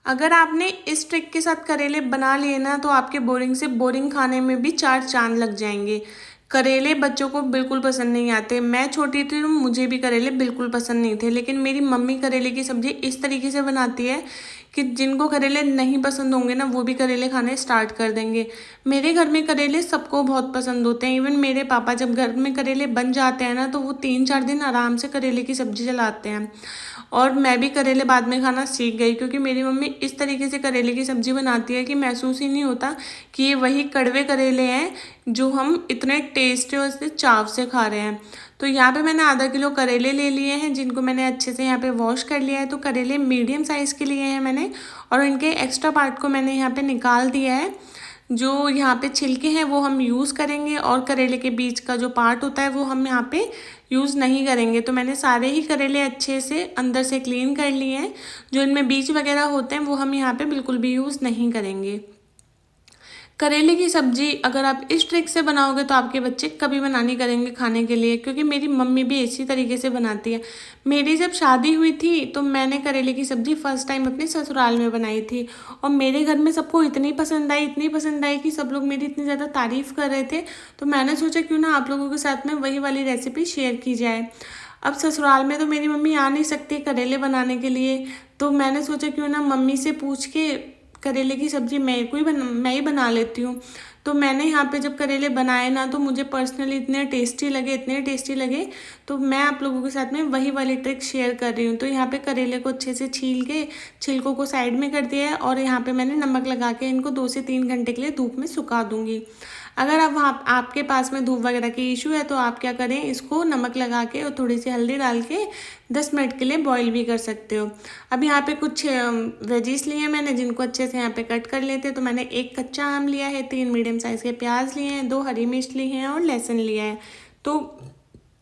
अगर आपने इस ट्रिक के साथ करेले बना लिए ना तो आपके बोरिंग से बोरिंग खाने में भी चार चांद लग जाएंगे। करेले बच्चों को बिल्कुल पसंद नहीं आते। मैं छोटी थी तो मुझे भी करेले बिल्कुल पसंद नहीं थे, लेकिन मेरी मम्मी करेले की सब्जी इस तरीके से बनाती है कि जिनको करेले नहीं पसंद होंगे ना वो भी करेले खाने स्टार्ट कर देंगे। मेरे घर में करेले सबको बहुत पसंद होते हैं। इवन मेरे पापा जब घर में करेले बन जाते हैं ना तो वो 3-4 दिन आराम से करेले की सब्जी चलाते हैं। और मैं भी करेले बाद में खाना सीख गई, क्योंकि मेरी मम्मी इस तरीके से करेले की सब्जी बनाती है कि महसूस ही नहीं होता कि ये वही कड़वे करेले हैं जो हम इतने टेस्टी और इतने चाव से खा रहे हैं। तो यहाँ पे मैंने आधा किलो करेले ले लिए हैं, जिनको मैंने अच्छे से यहाँ पे वॉश कर लिया है। तो करेले मीडियम साइज़ के लिए हैं मैंने, और इनके एक्स्ट्रा पार्ट को मैंने यहाँ पे निकाल दिया है। जो यहाँ पे छिलके हैं वो हम यूज़ करेंगे, और करेले के बीच का जो पार्ट होता है वो हम यहाँ पे यूज़ नहीं करेंगे। तो मैंने सारे ही करेले अच्छे से अंदर से क्लीन कर लिए हैं। जो इनमें बीज वगैरह होते हैं वो हम यहाँ पे बिल्कुल भी यूज़ नहीं करेंगे। करेले की सब्जी अगर आप इस ट्रिक से बनाओगे तो आपके बच्चे कभी मना नहीं करेंगे खाने के लिए, क्योंकि मेरी मम्मी भी इसी तरीके से बनाती है। मेरी जब शादी हुई थी तो मैंने करेले की सब्जी फर्स्ट टाइम अपने ससुराल में बनाई थी, और मेरे घर में सबको इतनी पसंद आई कि सब लोग मेरी इतनी ज़्यादा तारीफ़ कर रहे थे। तो मैंने सोचा क्यों ना आप लोगों के साथ में वही वाली रेसिपी शेयर की जाए। अब ससुराल में तो मेरी मम्मी आ नहीं सकती करेले बनाने के लिए, तो मैंने सोचा क्यों ना मम्मी से पूछ के करेले की सब्ज़ी मैं ही बना लेती हूँ। तो मैंने यहाँ पे जब करेले बनाए ना तो मुझे पर्सनली इतने टेस्टी लगे। तो मैं आप लोगों के साथ में वही वाली ट्रिक शेयर कर रही हूँ। तो यहाँ पे करेले को अच्छे से छील के छिलकों को साइड में कर दिया है, और यहाँ पे मैंने नमक लगा के इनको 2 से 3 घंटे के लिए धूप में सुखा दूँगी। अगर अब आपके पास में धूप वगैरह की इशू है तो आप क्या करें, इसको नमक लगा के और थोड़ी सी हल्दी डाल के 10 मिनट के लिए बॉईल भी कर सकते हो। अब यहाँ पे कुछ वेजीज लिए हैं मैंने, जिनको अच्छे से यहाँ पे कट कर लेते हैं। तो मैंने 1 कच्चा आम लिया है, 3 मीडियम साइज़ के प्याज लिए हैं, 2 हरी मिर्च ली हैं और लहसुन लिया है। तो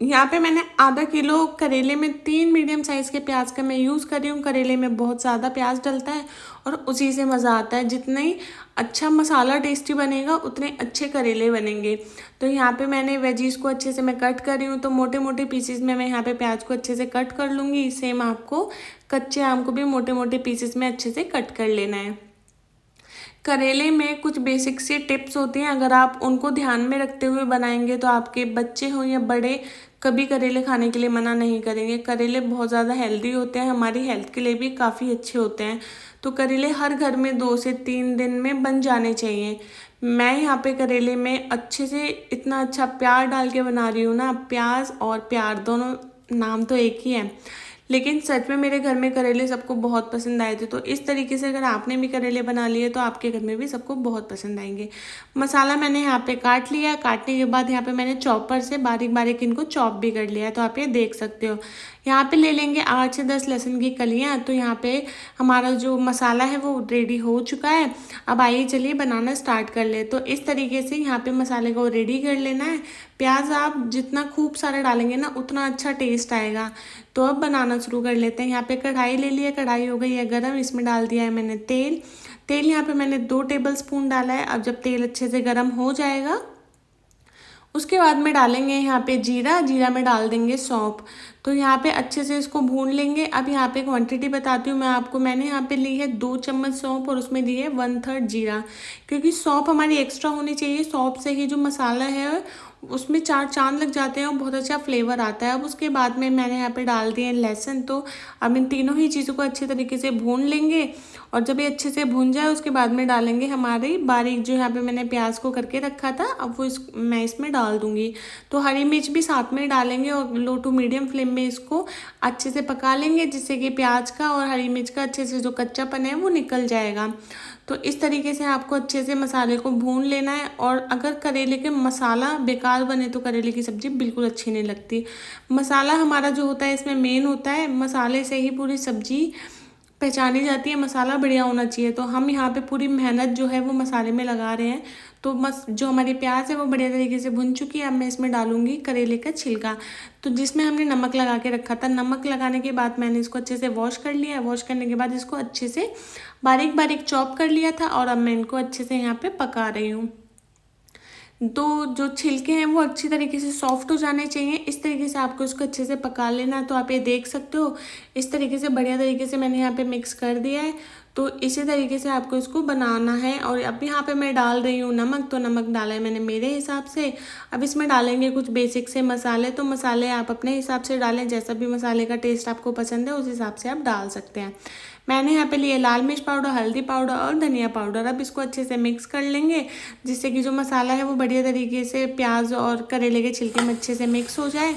यहाँ पे मैंने आधा किलो करेले में 3 मीडियम साइज़ के प्याज का मैं यूज़ कर रही हूँ। करेले में बहुत ज़्यादा प्याज डलता है और उसी से मज़ा आता है। जितना ही अच्छा मसाला टेस्टी बनेगा उतने अच्छे करेले बनेंगे। तो यहाँ पे मैंने वेजीज को अच्छे से मैं कट कर रही हूँ। तो मोटे मोटे पीसेस में मैं यहाँ पे प्याज को अच्छे से कट कर लूँगी। सेम आपको कच्चे आम को भी मोटे मोटे पीसेस में अच्छे से कट कर लेना है। करेले में कुछ बेसिक सी टिप्स होती हैं, अगर आप उनको ध्यान में रखते हुए बनाएंगे तो आपके बच्चे हों या बड़े कभी करेले खाने के लिए मना नहीं करेंगे। करेले बहुत ज़्यादा हेल्दी होते हैं, हमारी हेल्थ के लिए भी काफ़ी अच्छे होते हैं। तो करेले हर घर में 2 से 3 दिन में बन जाने चाहिए। मैं यहाँ पे करेले में अच्छे से इतना अच्छा प्यार डाल के बना रही हूँ ना, प्याज और प्यार दोनों नाम तो एक ही है, लेकिन सच में मेरे घर में करेले सबको बहुत पसंद आए थे। तो इस तरीके से अगर आपने भी करेले बना लिए तो आपके घर में भी सबको बहुत पसंद आएंगे। मसाला मैंने यहाँ पे काट लिया। काटने के बाद यहाँ पे मैंने चॉपर से बारीक बारीक इनको चॉप भी कर लिया है। तो आप ये देख सकते हो। यहाँ पे ले लेंगे 8 से 10 लहसुन की कलियाँ। तो यहाँ पे हमारा जो मसाला है वो रेडी हो चुका है। अब आइए चलिए बनाना स्टार्ट कर ले। तो इस तरीके से यहाँ पे मसाले को रेडी कर लेना है। प्याज आप जितना खूब सारा डालेंगे ना उतना अच्छा टेस्ट आएगा। तो अब बनाना शुरू कर लेते हैं। यहाँ पे कढ़ाई ले लिया, कढ़ाई हो गई है गर्म। इसमें डाल दिया है मैंने तेल। तेल यहाँ पे मैंने 2 टेबल स्पून डाला है। अब जब तेल अच्छे से गर्म हो जाएगा उसके बाद में डालेंगे यहाँ पे जीरा। जीरा में डाल देंगे सौंफ। तो यहाँ पे अच्छे से इसको भून लेंगे। अब यहाँ पे क्वांटिटी बताती हूँ मैं आपको। मैंने यहाँ पे ली है 2 चम्मच सौंफ और उसमें दी है 1/3 जीरा, क्योंकि सौंफ हमारी एक्स्ट्रा होनी चाहिए। सौंफ से ही जो मसाला है उसमें 4 चांद लग जाते हैं और बहुत अच्छा फ्लेवर आता है। अब उसके बाद में मैंने यहाँ पे डाल दिए लहसुन। तो अब इन तीनों ही चीज़ों को अच्छे तरीके से भून लेंगे, और जब ये अच्छे से भून जाए उसके बाद में डालेंगे हमारी बारीक जो यहाँ पे मैंने प्याज को करके रखा था। अब वो मैं इसमें डाल दूँगी। तो हरी मिर्च भी साथ में डालेंगे और लो टू मीडियम फ्लेम में इसको अच्छे से पका लेंगे, जिससे कि प्याज का और हरी मिर्च का अच्छे से जो कच्चापन है वो निकल जाएगा। तो इस तरीके से आपको अच्छे से मसाले को भून लेना है। और अगर करेले के मसाला बेकार बने तो करेले की सब्ज़ी बिल्कुल अच्छी नहीं लगती। मसाला हमारा जो होता है इसमें मेन होता है। मसाले से ही पूरी सब्ज़ी पहचानी जाती है। मसाला बढ़िया होना चाहिए। तो हम यहाँ पे पूरी मेहनत जो है वो मसाले में लगा रहे हैं। तो जो हमारी प्याज है वो बढ़िया तरीके से भुन चुकी है। अब मैं इसमें डालूंगी करेले का छिलका, तो जिसमें हमने नमक लगा के रखा था। नमक लगाने के बाद मैंने इसको अच्छे से वॉश कर लिया है। वॉश करने के बाद इसको अच्छे से बारीक बारीक चॉप कर लिया था, और अब मैं इनको अच्छे से यहाँ पे पका रही हूँ। तो जो छिलके हैं वो अच्छी तरीके से सॉफ्ट हो जाने चाहिए। इस तरीके से आपको इसको अच्छे से पका लेना है। तो आप ये देख सकते हो इस तरीके से बढ़िया तरीके से मैंने यहाँ पे मिक्स कर दिया है। तो इसी तरीके से आपको इसको बनाना है। और अब यहाँ पे मैं डाल रही हूँ नमक, तो नमक डाला है मैंने मेरे हिसाब से। अब इसमें डालेंगे कुछ बेसिक से मसाले, तो मसाले आप अपने हिसाब से डालें, जैसा भी मसाले का टेस्ट आपको पसंद है उस हिसाब से आप डाल सकते हैं। मैंने यहाँ पे लिए लाल मिर्च पाउडर, हल्दी पाउडर और धनिया पाउडर। अब इसको अच्छे से मिक्स कर लेंगे जिससे कि जो मसाला है वो बढ़िया तरीके से प्याज और करेले के छिलके में अच्छे से मिक्स हो जाए।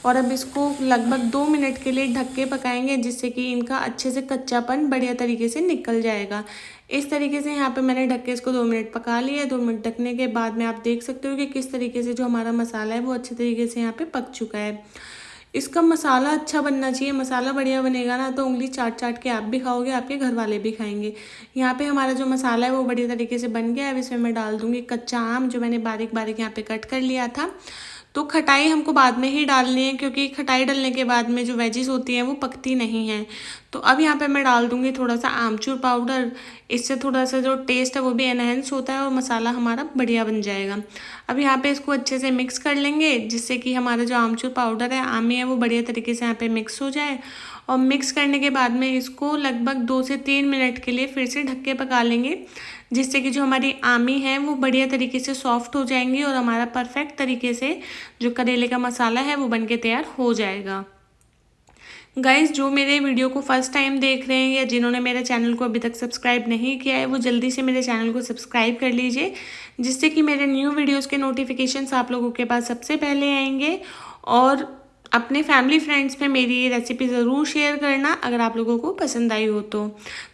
और अब इसको लगभग 2 मिनट के लिए ढक के पकाएंगे जिससे कि इनका अच्छे से कच्चापन बढ़िया तरीके से निकल जाएगा। इस तरीके से यहाँ पे मैंने ढक के इसको 2 मिनट पका लिया है। 2 मिनट ढकने के बाद में आप देख सकते हो कि किस तरीके से जो हमारा मसाला है वो अच्छे तरीके से यहाँ पे पक चुका है। इसका मसाला अच्छा बनना चाहिए, मसाला बढ़िया बनेगा ना तो उंगली चाट चाट के आप भी खाओगे, आपके घर वाले भी खाएंगे। यहाँ पे हमारा जो मसाला है वो बढ़िया तरीके से बन गया है। अब इसमें मैं डाल दूँगी कच्चा आम जो मैंने बारीक बारीक यहाँ पे कट कर लिया था। तो खटाई हमको बाद में ही डालनी है क्योंकि खटाई डालने के बाद में जो वेजिस होती हैं वो पकती नहीं हैं। तो अब यहाँ पे मैं डाल दूँगी थोड़ा सा आमचूर पाउडर। इससे थोड़ा सा जो टेस्ट है वो भी एनहेंस होता है और मसाला हमारा बढ़िया बन जाएगा। अब यहाँ पे इसको अच्छे से मिक्स कर लेंगे जिससे कि हमारा जो आमचूर पाउडर है, आमी है, वो बढ़िया तरीके से यहाँ पे मिक्स हो जाए। और मिक्स करने के बाद में इसको लगभग 2 से 3 मिनट के लिए फिर से ढक के पका लेंगे जिससे कि जो हमारी आमी है वो बढ़िया तरीके से सॉफ्ट हो जाएंगी और हमारा परफेक्ट तरीके से जो करेले का मसाला है वो बनके तैयार हो जाएगा। गाइस, जो मेरे वीडियो को फर्स्ट टाइम देख रहे हैं या जिन्होंने मेरे चैनल को अभी तक सब्सक्राइब नहीं किया है वो जल्दी से मेरे चैनल को सब्सक्राइब कर लीजिए जिससे कि मेरे न्यू वीडियोस के नोटिफिकेशंस आप लोगों के पास सबसे पहले आएंगे। और अपने फैमिली फ्रेंड्स में मेरी ये रेसिपी ज़रूर शेयर करना अगर आप लोगों को पसंद आई हो तो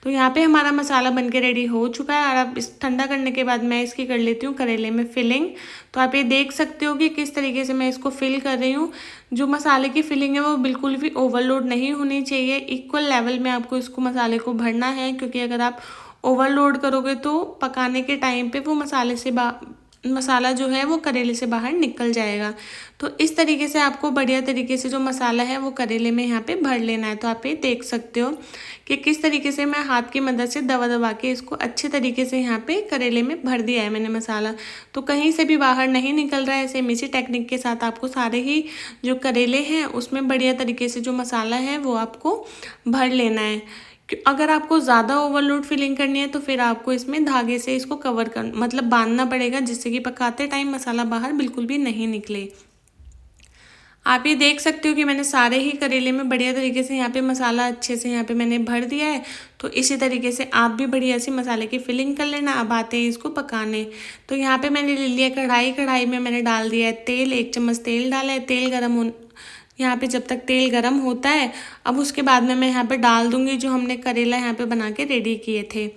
यहाँ पे हमारा मसाला बनके रेडी हो चुका है। और अब इस ठंडा करने के बाद मैं इसकी कर लेती हूँ करेले में फिलिंग। तो आप ये देख सकते हो कि किस तरीके से मैं इसको फिल कर रही हूँ। जो मसाले की फिलिंग है वो बिल्कुल भी ओवरलोड नहीं होनी चाहिए, इक्वल लेवल में आपको इसको मसाले को भरना है क्योंकि अगर आप ओवरलोड करोगे तो पकाने के टाइम पे वो मसाला जो है वो करेले से बाहर निकल जाएगा। तो इस तरीके से आपको बढ़िया तरीके से जो मसाला है वो करेले में यहाँ पे भर लेना है। तो आप ये देख सकते हो कि किस तरीके से मैं हाथ की मदद से दबा दबा के इसको अच्छे तरीके से यहाँ पे करेले में भर दिया है मैंने मसाला। तो कहीं से भी बाहर नहीं निकल रहा है। सेम इसी टेक्निक के साथ आपको सारे ही जो करेले हैं उसमें बढ़िया तरीके से जो मसाला है वो आपको भर लेना है। अगर आपको ज़्यादा ओवरलोड फिलिंग करनी है तो फिर आपको इसमें धागे से इसको कवर कर मतलब बांधना पड़ेगा जिससे कि पकाते टाइम मसाला बाहर बिल्कुल भी नहीं निकले। आप ये देख सकते हो कि मैंने सारे ही करेले में बढ़िया तरीके से यहाँ पे मसाला अच्छे से यहाँ पे मैंने भर दिया है। तो इसी तरीके से आप भी बढ़िया से मसाले की फिलिंग कर लेना। अब आते हैं इसको पकाने। तो यहाँ पे मैंने ले लिया कढ़ाई। कढ़ाई में मैंने डाल दिया है तेल, 1 चम्मच तेल डाला है। तेल गर्म हो यहाँ पे जब तक तेल गर्म होता है अब उसके बाद में मैं यहाँ पे डाल दूँगी जो हमने करेला यहाँ पे बना के रेडी किए थे।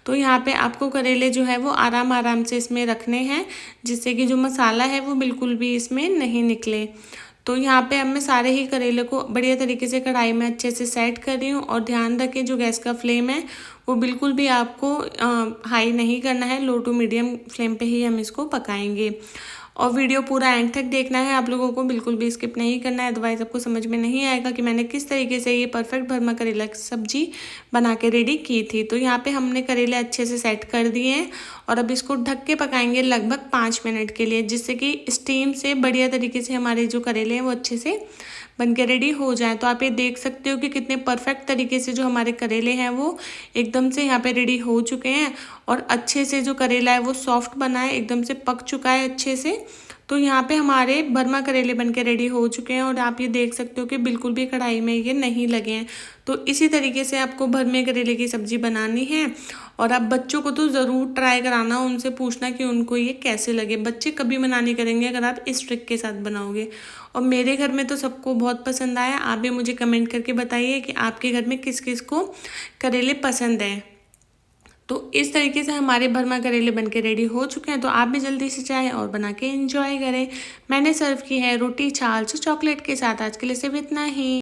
तो यहाँ पे आपको करेले जो है वो आराम आराम से इसमें रखने हैं जिससे कि जो मसाला है वो बिल्कुल भी इसमें नहीं निकले। तो यहाँ पे अब मैं सारे ही करेले को बढ़िया तरीके से कढ़ाई में अच्छे से सेट कर रही हूँ। और ध्यान रखें जो गैस का फ्लेम है वो बिल्कुल भी आपको हाई नहीं करना है, लो टू मीडियम फ्लेम पे ही हम इसको पकाएंगे। और वीडियो पूरा एंड तक देखना है आप लोगों को, बिल्कुल भी स्किप नहीं करना है, अदरवाइज आपको समझ में नहीं आएगा कि मैंने किस तरीके से ये परफेक्ट भरमा करेला की सब्जी बना के रेडी की थी। तो यहाँ पे हमने करेले अच्छे से सेट कर दिए हैं और अब इसको ढक के पकाएंगे लगभग 5 मिनट के लिए जिससे कि स्टीम से बढ़िया तरीके से हमारे जो करेले हैं वो अच्छे से बन के रेडी हो जाए। तो आप ये देख सकते हो कि कितने परफेक्ट तरीके से जो हमारे करेले हैं वो एकदम से यहाँ पे रेडी हो चुके हैं और अच्छे से जो करेला है वो सॉफ्ट बना है, एकदम से पक चुका है अच्छे से। तो यहाँ पे हमारे भरमा करेले बन के रेडी हो चुके हैं और आप ये देख सकते हो कि बिल्कुल भी कढ़ाई में ये नहीं लगे हैं। तो इसी तरीके से आपको भरमे करेले की सब्ज़ी बनानी है और आप बच्चों को तो ज़रूर ट्राई कराना, उनसे पूछना कि उनको ये कैसे लगे। बच्चे कभी मना नहीं करेंगे अगर आप इस ट्रिक के साथ बनाओगे। और मेरे घर में तो सबको बहुत पसंद आया। आप भी मुझे कमेंट करके बताइए कि आपके घर में किस किस को करेले पसंद है। तो इस तरीके से हमारे भरमा करेले बनके रेडी हो चुके हैं। तो आप भी जल्दी से चाहें और बना के एंजॉय करें। मैंने सर्व की है रोटी, छाछ, चॉकलेट के साथ। आज के लिए सिर्फ इतना ही।